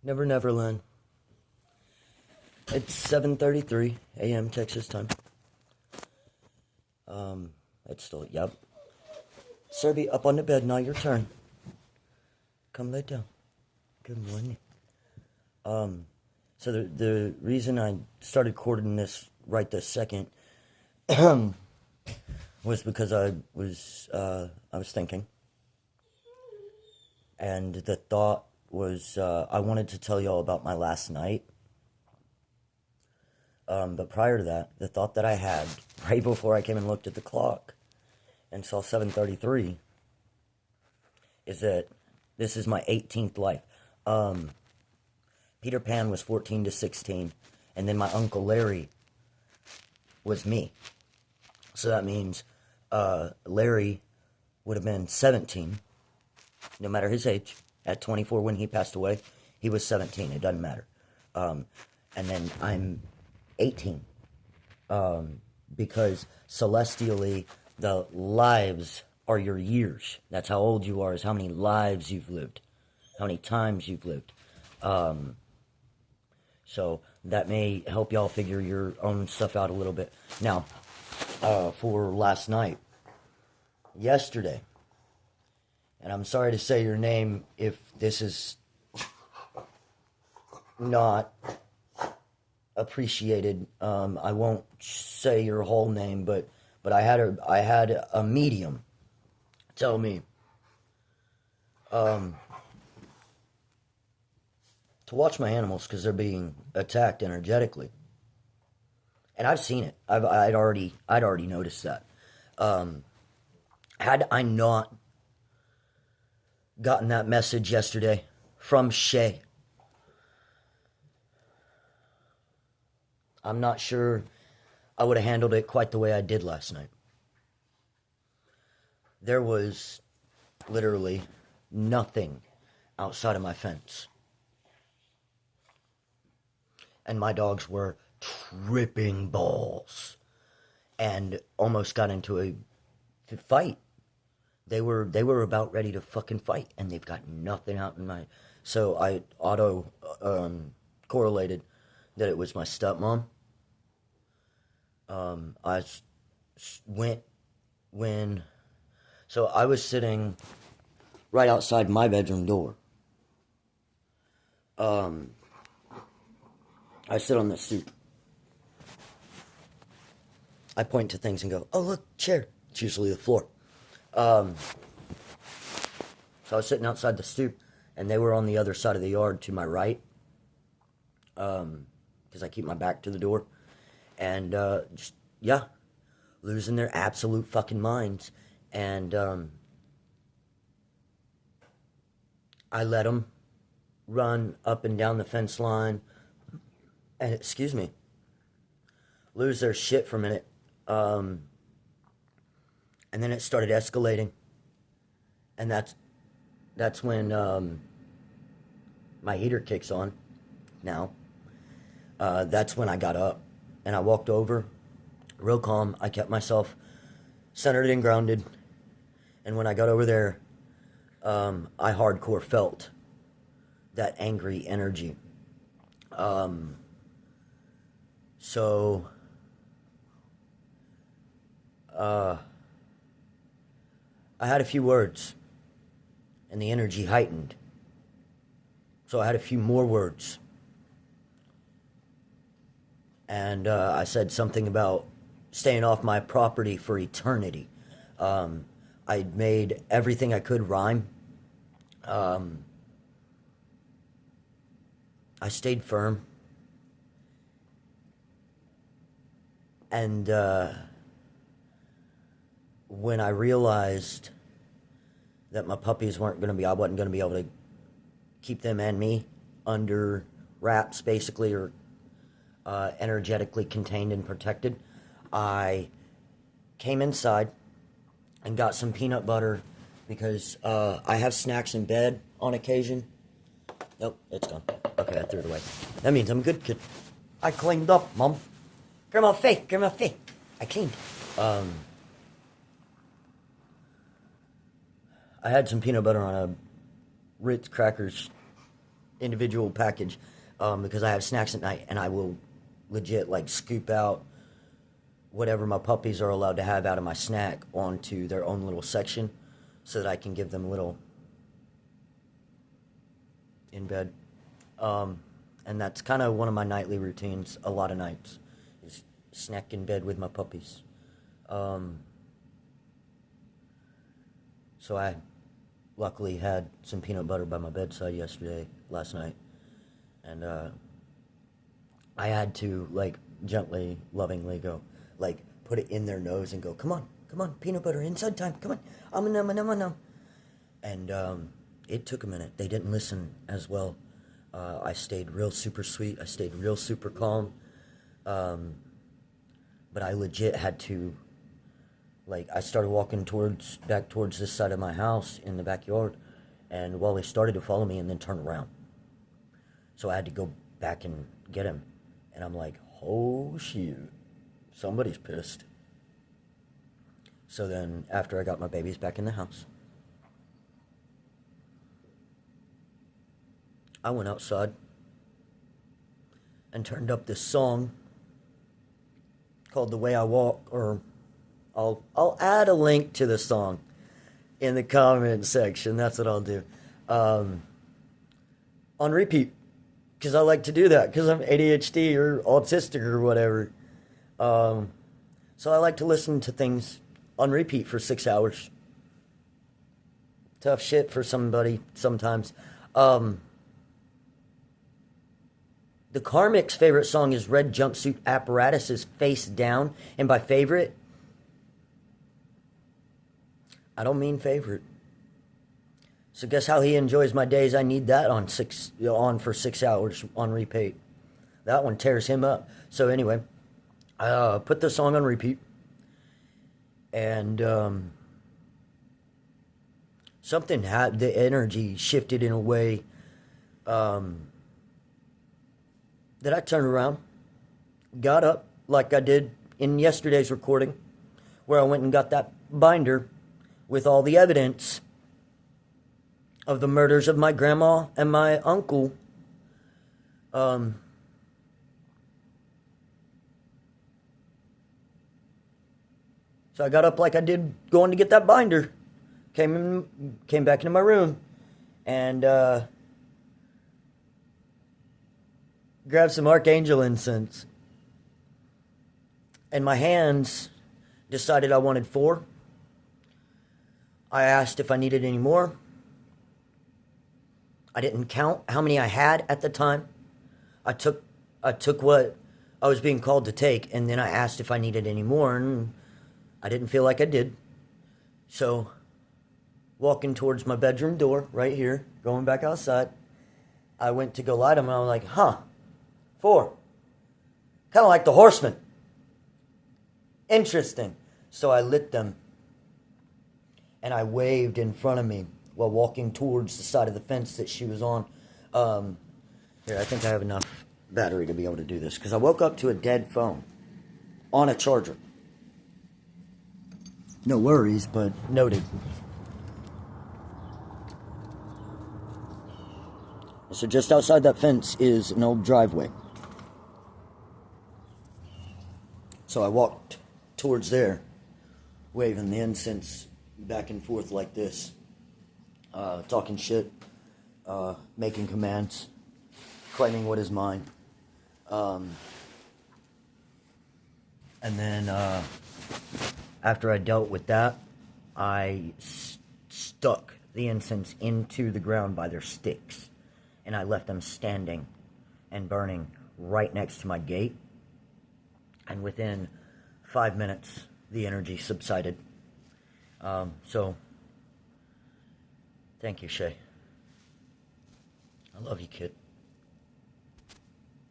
Never Neverland. It's 7:33 a.m. Texas time. It's still, yep. Serby, up on the bed, now your turn. Come lay down. Good morning. So the reason I started recording this right this second was because I was thinking, and the thought was I wanted to tell y'all about my last night. But prior to that, the thought that I had right before I came and looked at the clock and saw 7:33 is that this is my 18th life. Peter Pan was 14 to 16, and then my Uncle Larry was me. So that means Larry would have been 17, no matter his age. At 24 when he passed away, he was 17. It doesn't matter. And then I'm 18. Because celestially, the lives are your years. That's how old you are, is how many lives you've lived, how many times you've lived. So that may help y'all figure your own stuff out a little bit. Now, for last night, yesterday, and I'm sorry to say your name if this is not appreciated. I won't say your whole name, but I had a medium tell me to watch my animals because they're being attacked energetically, and I've seen it. I'd already noticed that. Had I not gotten that message yesterday from Shay, I'm not sure I would have handled it quite the way I did last night. There was literally nothing outside of my fence. And my dogs were tripping balls and almost got into a fight. They were about ready to fucking fight, and they've got nothing out in my... So I correlated that it was my stepmom. So I was sitting right outside my bedroom door. I sit on the stoop. I point to things and go, "Oh, look, chair." It's usually the floor. So I was sitting outside the stoop, and they were on the other side of the yard to my right, because I keep my back to the door, and losing their absolute fucking minds, and I let them run up and down the fence line, and lose their shit for a minute, and then it started escalating, and that's when my heater kicks on. Now, that's when I got up, and I walked over, real calm. I kept myself centered and grounded, and when I got over there, I hardcore felt that angry energy. So I had a few words, and the energy heightened. So I had a few more words. And I said something about staying off my property for eternity. I made everything I could rhyme. I stayed firm. And when I realized that my puppies I wasn't going to be able to keep them and me under wraps, basically, or energetically contained and protected, I came inside and got some peanut butter because I have snacks in bed on occasion. Nope, it's gone. Okay, I threw it away. That means I'm a good kid. I cleaned up, Mom. Grandma Faye. I cleaned. I had some peanut butter on a Ritz crackers individual package because I have snacks at night, and I will legit like scoop out whatever my puppies are allowed to have out of my snack onto their own little section so that I can give them little in bed. And that's kind of one of my nightly routines, a lot of nights, is snack in bed with my puppies. So I luckily had some peanut butter by my bedside last night, and I had to, like, gently, lovingly go, like, put it in their nose and go, come on, peanut butter, inside time, come on, and it took a minute. They didn't listen as well. I stayed real super sweet. I stayed real super calm. But I legit had to, like, I started walking back towards this side of my house in the backyard, and Wally started to follow me and then turn around. So I had to go back and get him. And I'm like, oh, shit, somebody's pissed. So then, after I got my babies back in the house, I went outside and turned up this song called The Way I Walk, or I'll add a link to the song in the comment section. That's what I'll do. On repeat, because I like to do that, because I'm ADHD or autistic or whatever. So I like to listen to things on repeat for 6 hours. Tough shit for somebody sometimes. The Karmic's favorite song is Red Jumpsuit Apparatus's Face Down. And by favorite, I don't mean favorite. So guess how he enjoys my days? I need that on for 6 hours on repeat. That one tears him up. So anyway, I put the song on repeat. And something had, the energy shifted in a way that I turned around, got up like I did in yesterday's recording, where I went and got that binder with all the evidence of the murders of my grandma and my uncle. So I got up like I did going to get that binder, came back into my room, and grabbed some Archangel incense. And my hands decided I wanted 4. I asked if I needed any more. I didn't count how many I had at the time. I took what I was being called to take, and then I asked if I needed any more, and I didn't feel like I did. So, walking towards my bedroom door, right here, going back outside, I went to go light them, and I was like, 4. Kind of like the Horseman. Interesting. So I lit them, and I waved in front of me while walking towards the side of the fence that she was on. Here, I think I have enough battery to be able to do this, because I woke up to a dead phone on a charger. No worries, but noted. So just outside that fence is an old driveway. So I walked towards there, waving the incense back and forth like this, talking shit, making commands, claiming what is mine. And then after I dealt with that, I stuck the incense into the ground by their sticks, and I left them standing and burning right next to my gate. And within 5 minutes, the energy subsided. So, thank you, Shay. I love you, kid.